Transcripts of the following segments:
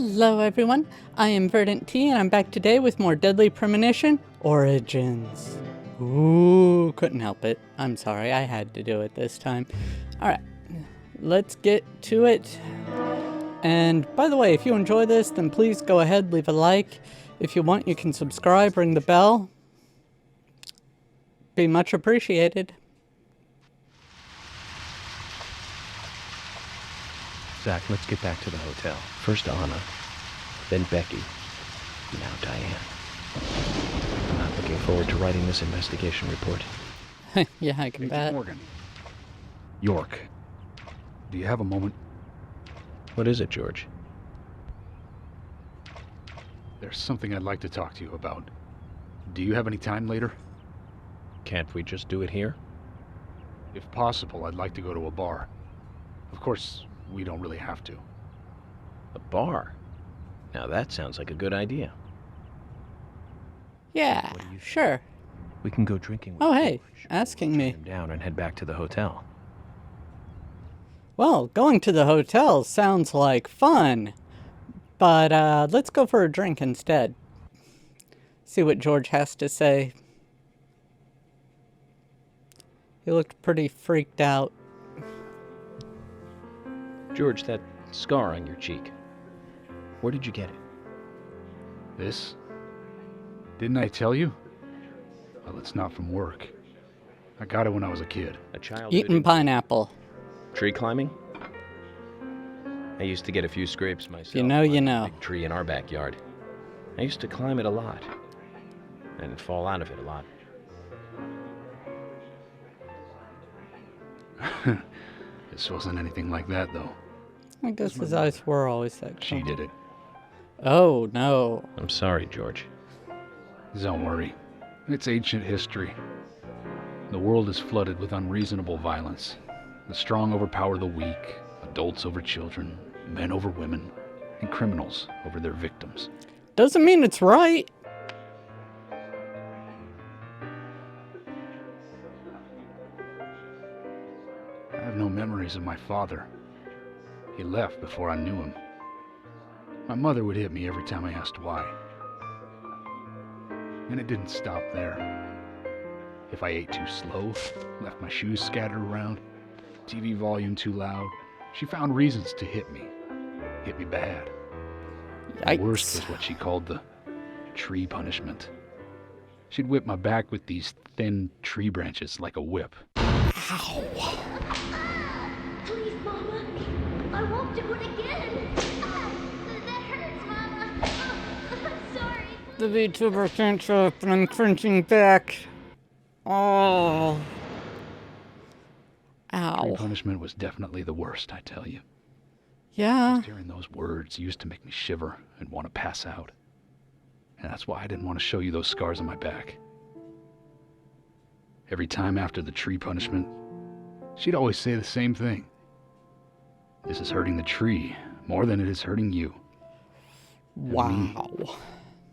Hello everyone, I am VerdantTea and I'm back today with more Deadly Premonition Origins. Ooh, couldn't help it. I'm sorry, I had to do it this time. Alright, let's get to it. And by the way, if you enjoy this, then please go ahead, leave a like. If you want, you can subscribe, ring the bell. Be much appreciated. Zach, let's get back to the hotel. First Anna, then Becky, now Diane. I'm not looking forward to writing this investigation report. Yeah, I can bet. Morgan. York. Do you have a moment? What is it, George? There's something I'd like to talk to you about. Do you have any time later? Can't we just do it here? If possible, I'd like to go to a bar. Of course, we don't really have to. A bar? Now that sounds like a good idea. Yeah, sure. We can go drinking with Oh hey, George. asking We'll me. turn him down and head back to the hotel. Well, going to the hotel sounds like fun. But let's go for a drink instead. See what George has to say. He looked pretty freaked out. George, that scar on your cheek. Where did you get it? This? Didn't I tell you? Well, it's not from work. I got it when I was a kid. A childhood Eating pineapple. tree climbing? I used to get a few scrapes myself. You know, you on know. a big tree in our backyard. I used to climb it a lot. And fall out of it a lot. This wasn't anything like that, though. I guess his eyes were always that She calm. did it. Oh, no. I'm sorry, George. Don't worry. It's ancient history. The world is flooded with unreasonable violence. The strong overpower the weak, adults over children, men over women, and criminals over their victims. Doesn't mean it's right. I have no memories of my father. He left before I knew him. My mother would hit me every time I asked why. And it didn't stop there. If I ate too slow, left my shoes scattered around, TV volume too loud, she found reasons to hit me. Hit me bad. The worst was Yikes. what she called the tree punishment. She'd whip my back with these thin tree branches like a whip. Ow. Please, Mama. I won't do it again. That hurts, Mama. I'm sorry. The VTuber can't show up and I'm crunching back. Oh. Tree Ow. punishment was definitely the worst, I tell you. Yeah. Just hearing those words used to make me shiver and want to pass out. And that's why I didn't want to show you those scars on my back. Every time after the tree punishment, she'd always say the same thing. This is hurting the tree more than it is hurting you. Wow.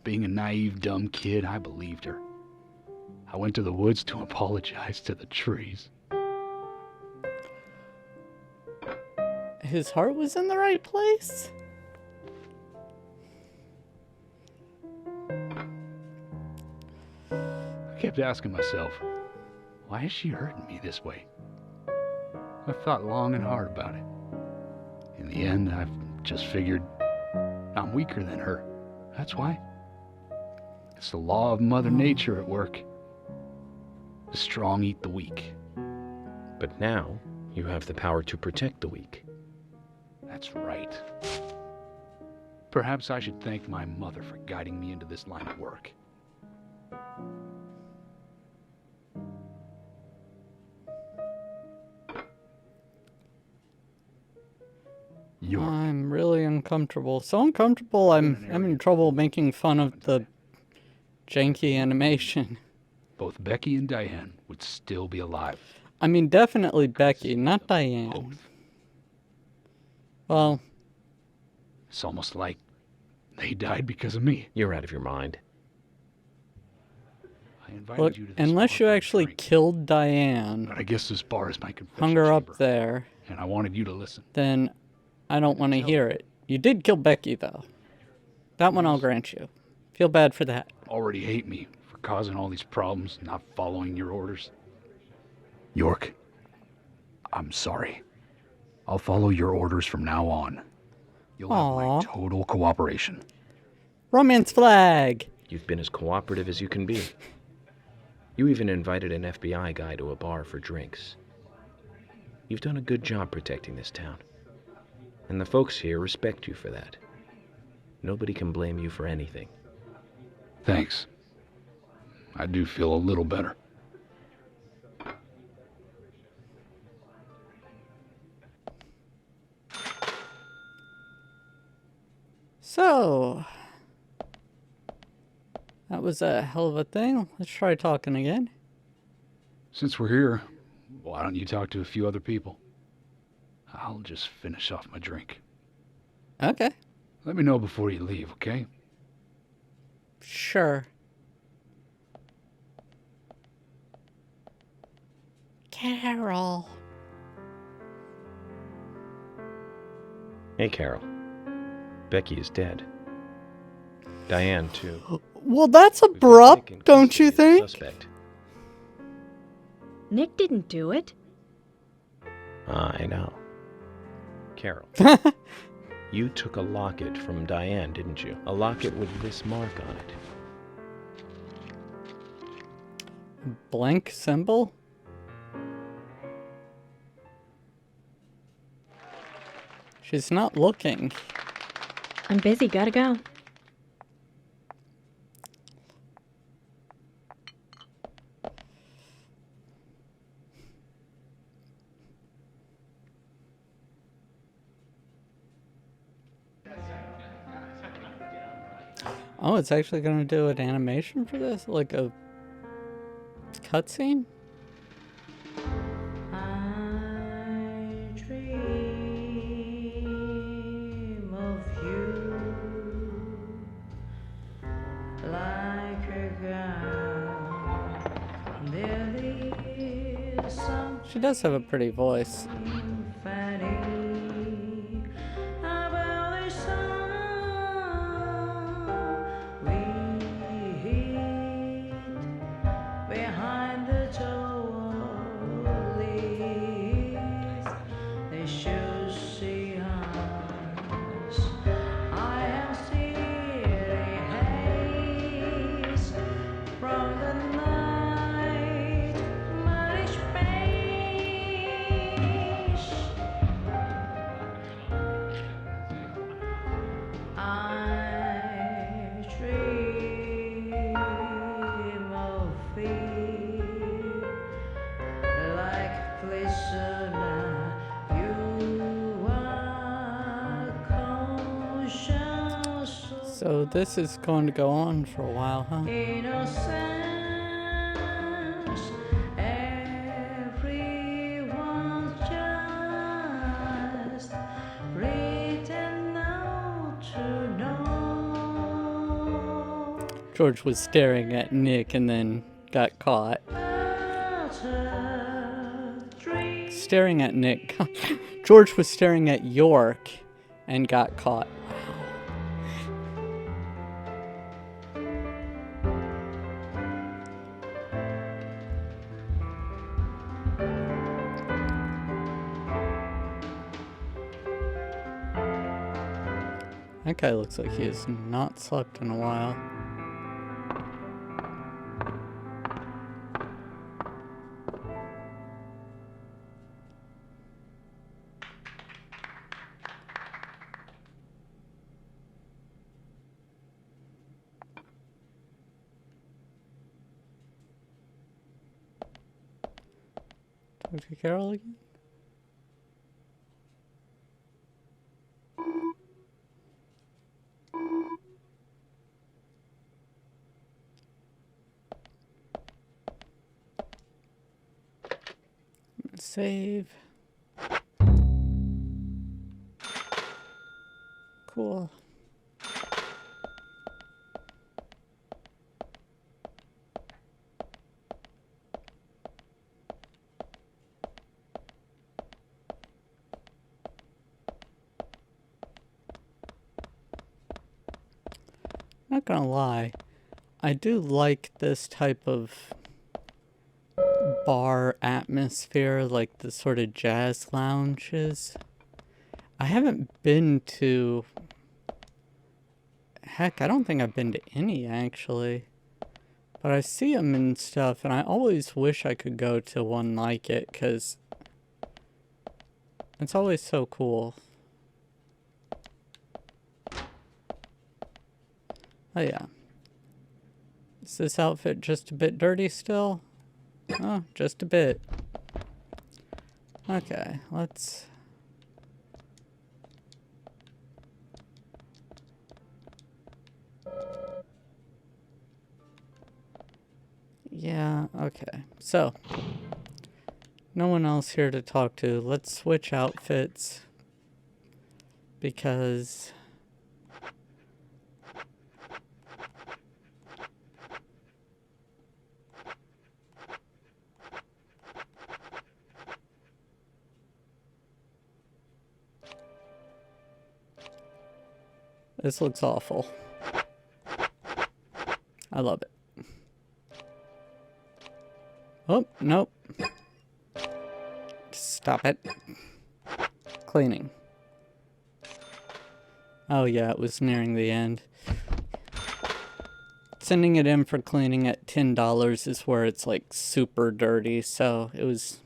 Being a naive, dumb kid, I believed her. I went to the woods to apologize to the trees. His heart was in the right place? I kept asking myself, why is she hurting me this way? I thought long and hard about it. In the end, I've just figured I'm weaker than her. That's why. It's the law of Mother Nature at work. The strong eat the weak. But now, you have the power to protect the weak. That's right. Perhaps I should thank my mother for guiding me into this line of work. York. I'm really uncomfortable. So uncomfortable, I'm having trouble making fun of the janky animation. Both Becky and Diane would still be alive. I mean, definitely Becky, not Diane. Both. Well, It's almost like they died because of me. You're out of your mind. I invited look, you to this unless bar you for a actually drink, killed Diane, but I guess this bar is my confession hung her chamber, up there, and I wanted you to listen. then I don't want to hear it. You did kill Becky, though. That one I'll grant you. Feel bad for that. Already hate me for causing all these problems, not following your orders. York, I'm sorry. I'll follow your orders from now on. You'll have Aw. my total cooperation. Romance flag! You've been as cooperative as you can be. You even invited an FBI guy to a bar for drinks. You've done a good job protecting this town. And the folks here respect you for that. Nobody can blame you for anything. Thanks. I do feel a little better. So, that was a hell of a thing. Let's try talking again. Since we're here, why don't you talk to a few other people? I'll just finish off my drink. Okay. Let me know before you leave, okay? Sure. Carol. Hey, Carol. Becky is dead. Diane, too. Well, that's We've got Nick abrupt, in don't you custody as a think? Suspect. Nick didn't do it. I know. Carol, you took a locket from Diane, didn't you? A locket with this mark on it. Blank symbol? She's not looking. I'm busy, gotta go. Oh, it's actually going to do an animation for this? Like a cutscene? I dream of you like a girl. There is something She does have a pretty voice. funny about the song we hid behind the trolleys. They should see us. I am steely haze from the night, muddy space. I dream of thee like prisoner. You are conscious So this is going to go on for a while, huh? innocence. Everyone's just written out to know. George was staring at Nick and then got caught. About a dream. Staring at Nick. George was staring at York and got caught. That guy looks like he has not slept in a while. Talk to Carol again? Save. Cool. Not gonna lie, I do like this type of bar atmosphere, like the sort of jazz lounges. I haven't been to... Heck, I don't think I've been to any, actually. But I see them and stuff, and I always wish I could go to one like it, because it's always so cool. Oh yeah. Is this outfit just a bit dirty still? Oh, just a bit. Okay, let's... Yeah, okay. So, no one else here to talk to. Let's switch outfits. Because... this looks awful. I love it. Oh, nope. Stop it. Cleaning. Oh yeah, it was nearing the end. Sending it in for cleaning at $10 is where it's like super dirty, so it was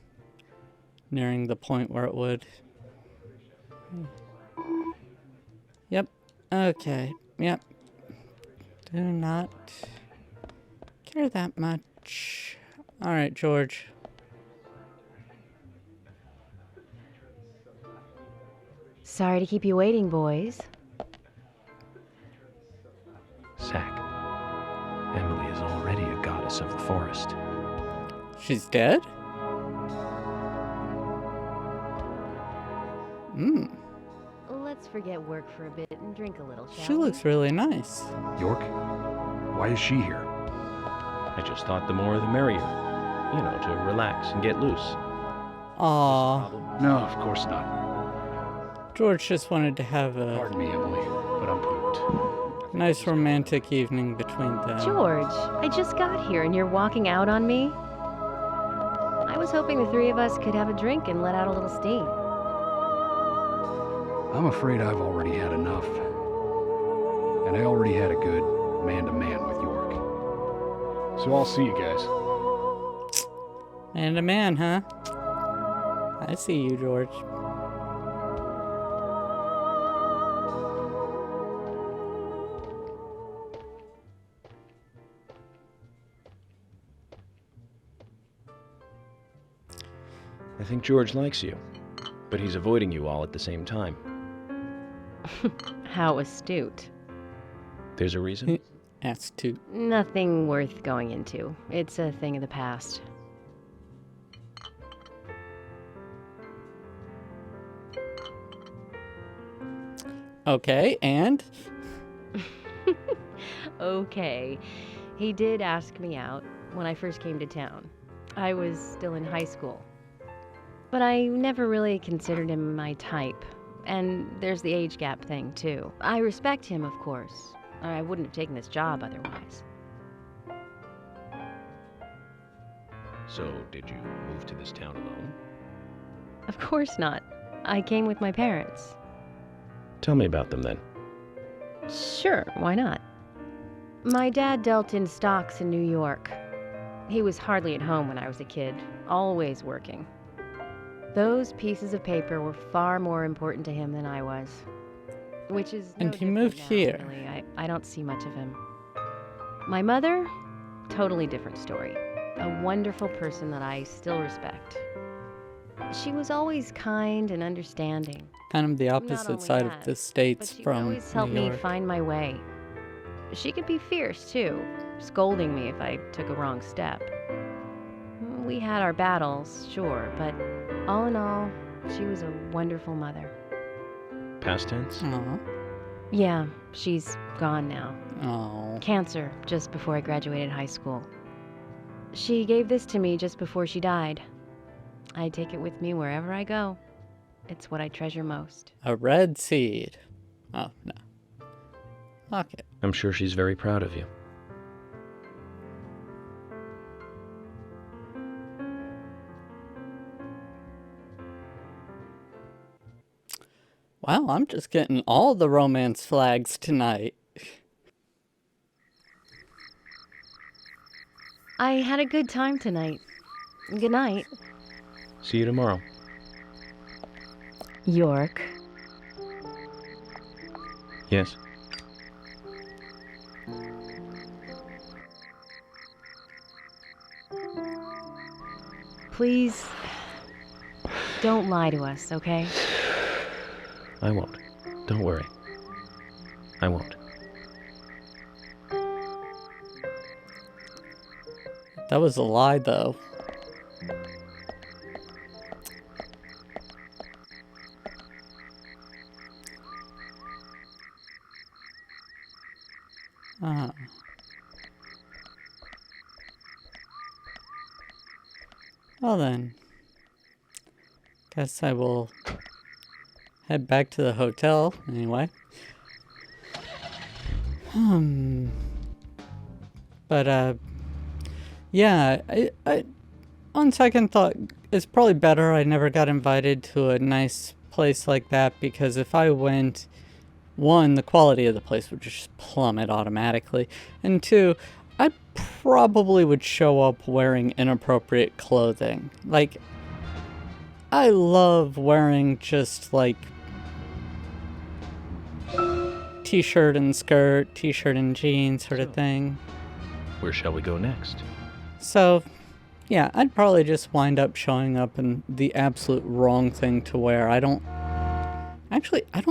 nearing the point where it would. Yep. Okay. Yep. Do not care that much. Alright, George. Sorry to keep you waiting, boys. Zach, Emily is already a goddess of the forest. She's dead? Let's forget work for a bit and drink a little, shall She we? looks really nice. York? Why is she here? I just thought the more the merrier. You know, to relax and get loose. Aww. No, of course not. George just wanted to have a Pardon me, Emily, but I'm pooped. nice romantic evening between them. George, I just got here and you're walking out on me? I was hoping the three of us could have a drink and let out a little steam. I'm afraid I've already had enough. And I already had a good man-to-man with York. So I'll see you guys. And a man, huh? I see you, George. I think George likes you, but he's avoiding you all at the same time. How astute. There's a reason? Asked to. Nothing worth going into. It's a thing of the past. Okay, and? Okay. He did ask me out when I first came to town. I was still in high school. But I never really considered him my type. And there's the age gap thing, too. I respect him, of course. I wouldn't have taken this job otherwise. So, did you move to this town alone? Of course not. I came with my parents. Tell me about them then. Sure, why not? My dad dealt in stocks in New York. He was hardly at home when I was a kid, always working. Those pieces of paper were far more important to him than I was. Which is no And he different moved now, here. Really. I don't see much of him. My mother, totally different story. A wonderful person that I still respect. She was always kind and understanding. Kind of the Not opposite only side that, of the but states she from always helped New me York. find my way. She could be fierce, too, scolding me if I took a wrong step. We had our battles, sure, but all in all, she was a wonderful mother. Past tense? Aw. Yeah, she's gone now. Oh. Cancer, just before I graduated high school. She gave this to me just before she died. I take it with me wherever I go. It's what I treasure most. A red seed. Oh, no. Fuck it. I'm sure she's very proud of you. Wow, I'm just getting all the romance flags tonight. I had a good time tonight. Good night. See you tomorrow. York. Yes. Please, don't lie to us, okay? I won't. Don't worry. I won't. That was a lie, though. Ah. Well then. Guess I will head back to the hotel anyway. But yeah, I on second thought, it's probably better I never got invited to a nice place like that, because if I went, one, the quality of the place would just plummet automatically, and two, I probably would show up wearing inappropriate clothing. Like, I love wearing just like t-shirt and skirt, t-shirt and jeans sort of thing. Where shall we go next? So, yeah, I'd probably just wind up showing up in the absolute wrong thing to wear. I don't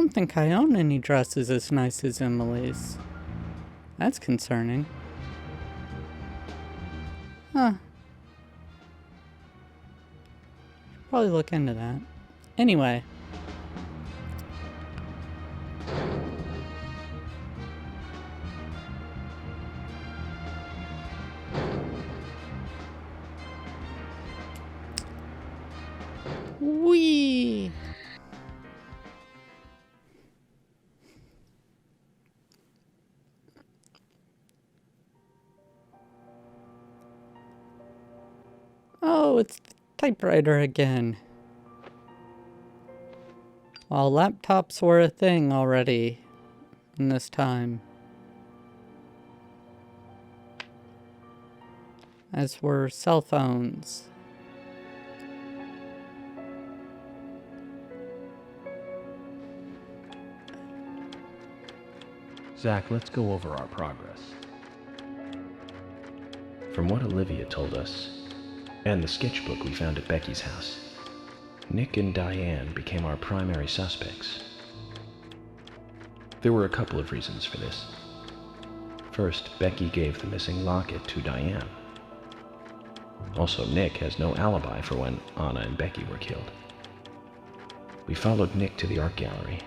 think I own any dresses as nice as Emily's. That's concerning. Huh. Probably look into that. Anyway. Whee! Oh, it's the typewriter again. Well, laptops were a thing already in this time. As were cell phones. Zach, let's go over our progress. From what Olivia told us, and the sketchbook we found at Becky's house, Nick and Diane became our primary suspects. There were a couple of reasons for this. First, Becky gave the missing locket to Diane. Also, Nick has no alibi for when Anna and Becky were killed. We followed Nick to the art gallery,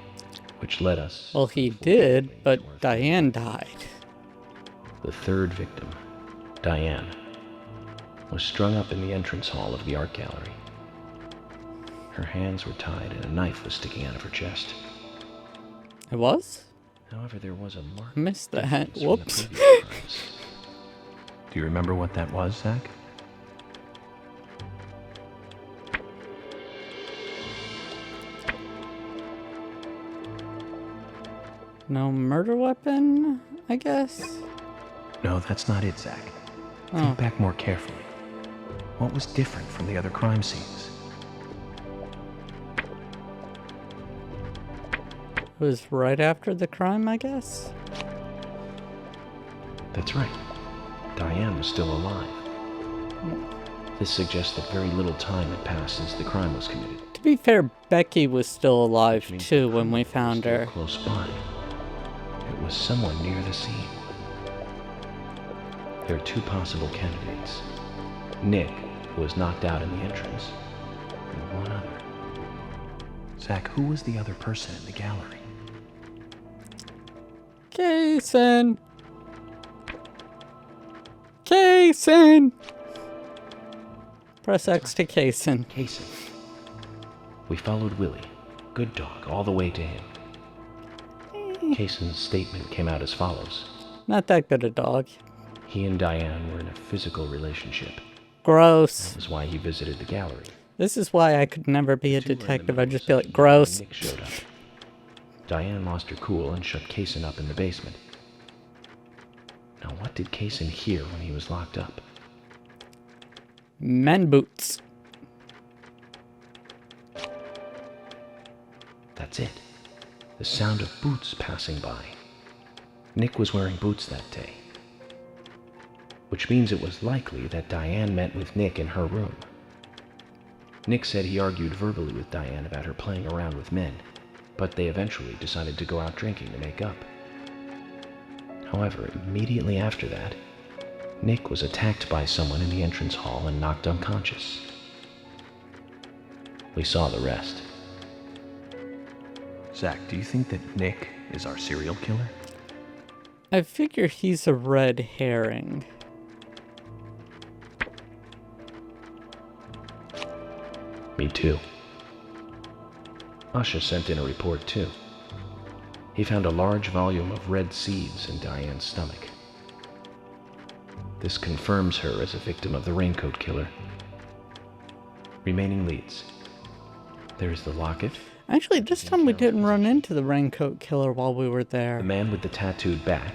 which led us... Well, he did, but Diane died. The third victim, Diane, was strung up in the entrance hall of the art gallery. Her hands were tied and a knife was sticking out of her chest. It was? However, there was a marked Missed that. difference from the Whoops. previous crimes. Do you remember what that was, Zach? No murder weapon, I guess? No, that's not it, Zach. Oh. Think back more carefully. What was different from the other crime scenes? It was right after the crime, I guess? That's right. Diane was still alive. This suggests that very little time had passed since the crime was committed. To be fair, Becky was still alive Which means too the when we criminal was found still her. close by. It was someone near the scene. There are two possible candidates. Nick, who was knocked out in the entrance, and one other. Zach, who was the other person in the gallery? Kaysen! Kaysen! Press X to Kaysen. Casey. We followed Willie, good dog, all the way to him. Cason's statement came out as follows. Not that good a dog. He and Diane were in a physical relationship. Gross. That was why he visited the gallery. This is why I could never be a The two were in the detective. middle I'd of just be like, something gross. when Nick showed up. Diane lost her cool and shut Cason up in the basement. Now, what did Cason hear when he was locked up? Men boots. That's it. The sound of boots passing by. Nick was wearing boots that day. Which means it was likely that Diane met with Nick in her room. Nick said he argued verbally with Diane about her playing around with men, but they eventually decided to go out drinking to make up. However, immediately after that, Nick was attacked by someone in the entrance hall and knocked unconscious. We saw the rest. Zach, do you think that Nick is our serial killer? I figure he's a red herring. Me too. Usha sent in a report too. He found a large volume of red seeds in Diane's stomach. This confirms her as a victim of the raincoat killer. Remaining leads. There's the locket. Actually, this time we didn't run into the raincoat killer while we were there. The man with the tattooed back,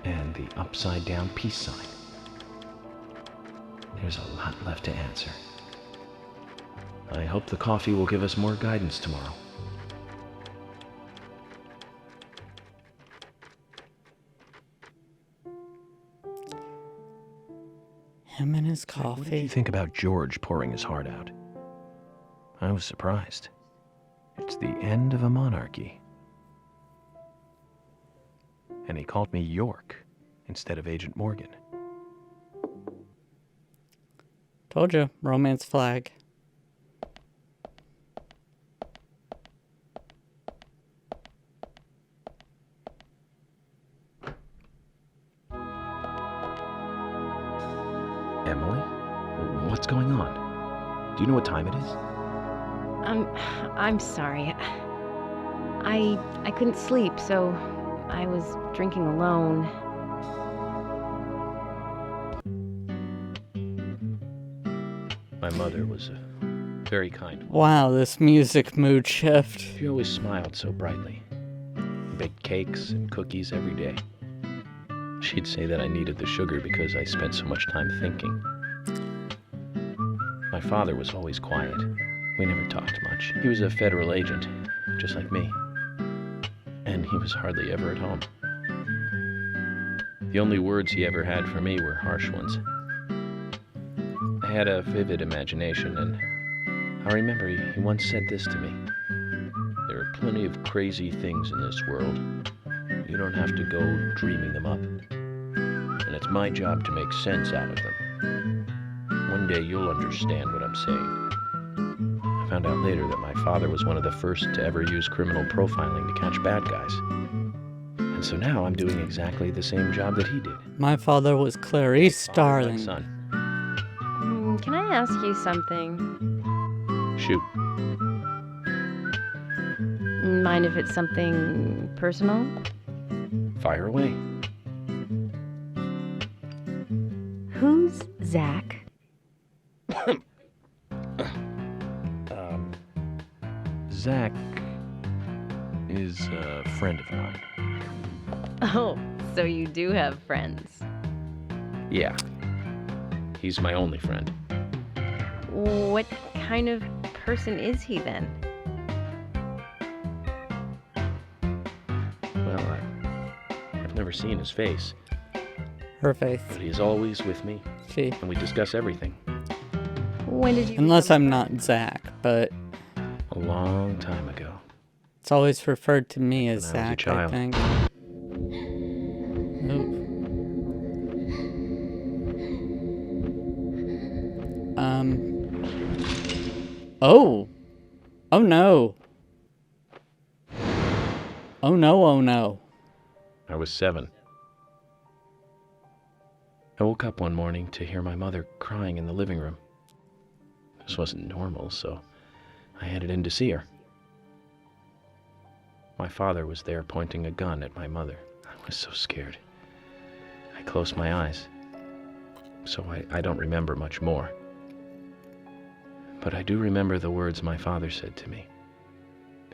and the upside-down peace sign. There's a lot left to answer. I hope the coffee will give us more guidance tomorrow. Him and his What did you coffee. think about George pouring his heart out? I was surprised. It's the end of a monarchy. And he called me York instead of Agent Morgan. Told you, romance flag. Emily? What's going on? Do you know what time it is? I'm sorry. I couldn't sleep, so I was drinking alone. My mother was a very kind woman. Wow, this music mood shift. She always smiled so brightly. Baked cakes and cookies every day. She'd say that I needed the sugar because I spent so much time thinking. My father was always quiet. We never talked much. He was a federal agent, just like me. And he was hardly ever at home. The only words he ever had for me were harsh ones. I had a vivid imagination, and I remember he once said this to me. There are plenty of crazy things in this world. You don't have to go dreaming them up. And it's my job to make sense out of them. One day you'll understand what I'm saying. I found out later that my father was one of the first to ever use criminal profiling to catch bad guys. And so now I'm doing exactly the same job that he did. My father was Clarice Father, Starling. like son. Can I ask you something? Shoot. Mind if it's something personal? Fire away. Who's Zach? Zach is a friend of mine. Oh, so you do have friends. Yeah. He's my only friend. What kind of person is he then? Well, I've never seen his face, Her face. but he's always with me, She. and we discuss everything. When did you Unless become I'm not Zach, but A long time ago. it's always referred to me as When I was a Zach, I child. think. Ooh. Oh. Oh no. Oh no, oh no. I was 7. I woke up one morning to hear my mother crying in the living room. This wasn't normal, so I headed in to see her. My father was there pointing a gun at my mother. I was so scared. I closed my eyes, so I don't remember much more. But I do remember the words my father said to me.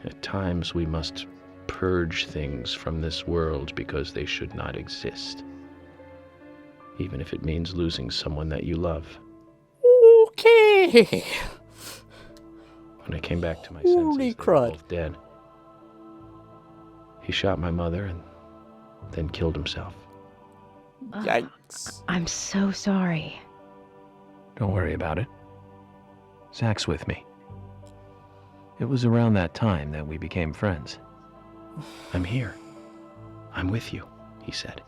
At times we must purge things from this world because they should not exist, even if it means losing someone that you love. Okay. When I came back to my Holy senses, they were crud. both dead. He shot my mother and then killed himself. Yikes. I'm so sorry. Don't worry about it. Zach's with me. It was around that time that we became friends. I'm here. I'm with you, he said.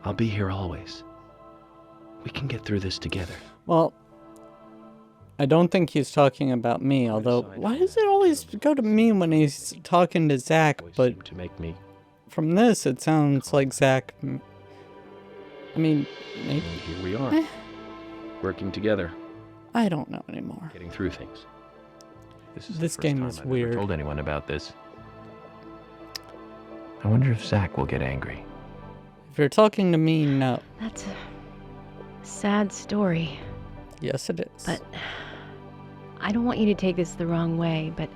I'll be here always. We can get through this together. Well, I don't think he's talking about me, although why does it always go to me when he's talking to Zach? Always But seemed to make me. from this, it sounds like Zach. I mean, maybe. And here we are, working together, I don't know anymore. getting through things. This is the This first game time is I've ever weird. told anyone about this. I wonder if Zach will get angry. If you're talking to me, no. That's a sad story. Yes, it is. But I don't want you to take this the wrong way, but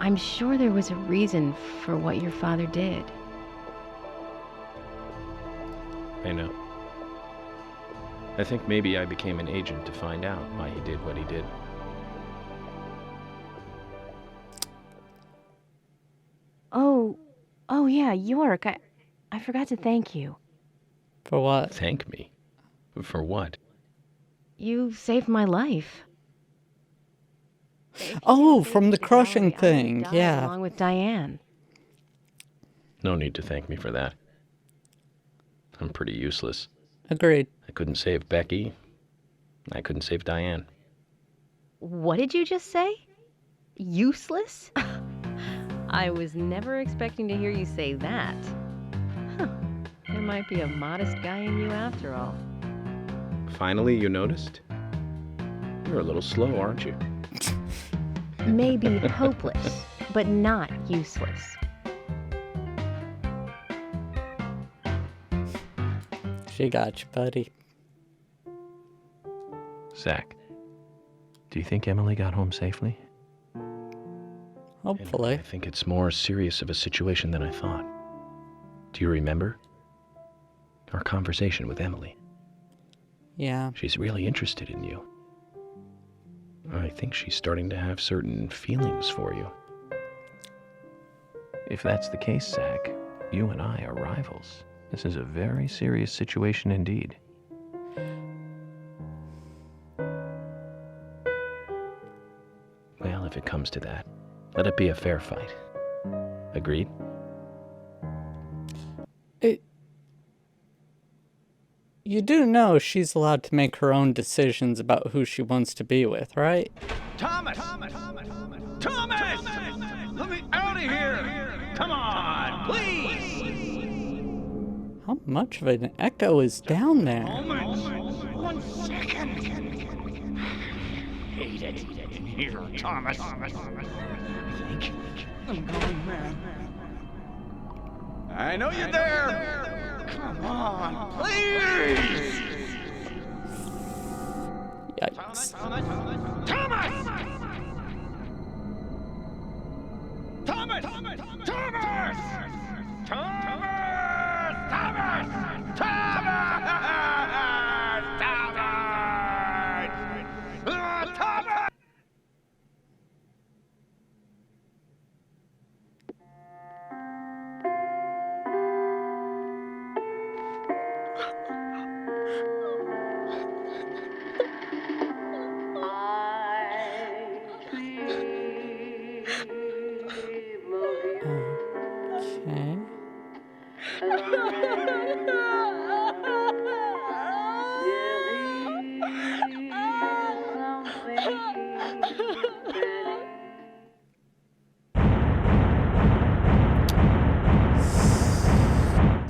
I'm sure there was a reason for what your father did. I know. I think maybe I became an agent to find out why he did what he did. Oh yeah, York, I forgot to thank you. For what? Thank me? For what? You saved my life. Oh, from the If you crushing I would've thing. died Yeah. Along with Diane. No need to thank me for that. I'm pretty useless. Agreed. I couldn't save Becky. I couldn't save Diane. What did you just say? Useless? I was never expecting to hear you say that. Huh. There might be a modest guy in you after all. Finally, you noticed? You're a little slow, aren't you? Maybe hopeless, but not useless. She got you, buddy. Zach, do you think Emily got home safely? Hopefully. I think it's more serious of a situation than I thought. Do you remember our conversation with Emily? Yeah. She's really interested in you. I think she's starting to have certain feelings for you. If that's the case, Zach, you and I are rivals. This is a very serious situation indeed. Well, if it comes to that, let it be a fair fight. Agreed? You do know she's allowed to make her own decisions about who she wants to be with, right? Thomas! Thomas! Let me out of here! Come on, please! How much of an echo is down there? 1 second. Hate it in here, Thomas. I think I'm going mad. I know you're there. Come on, please. Yikes. Thomas! Thomas! Thomas! Thomas! Thomas! Okay.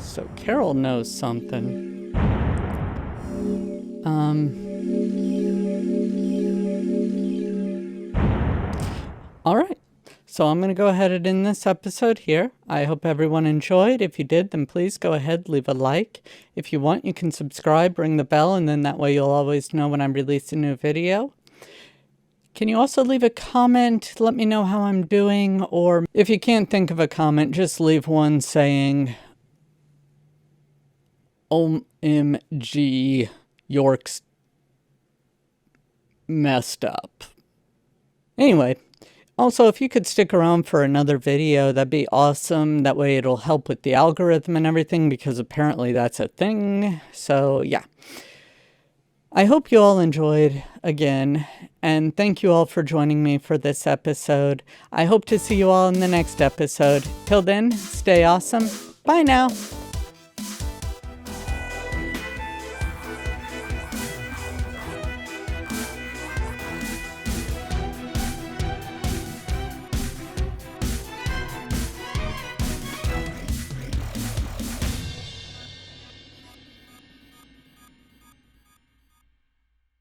So Carol knows something. All right. So I'm going to go ahead and end this episode here. I hope everyone enjoyed. If you did, then please go ahead, leave a like. If you want, you can subscribe, ring the bell, and then that way you'll always know when I release a new video. Can you also leave a comment? Let me know how I'm doing. Or if you can't think of a comment, just leave one saying, OMG, York's messed up. Anyway, also, if you could stick around for another video, that'd be awesome. That way it'll help with the algorithm and everything, because apparently that's a thing. So, yeah. I hope you all enjoyed again, and thank you all for joining me for this episode. I hope to see you all in the next episode. Till then, stay awesome. Bye now.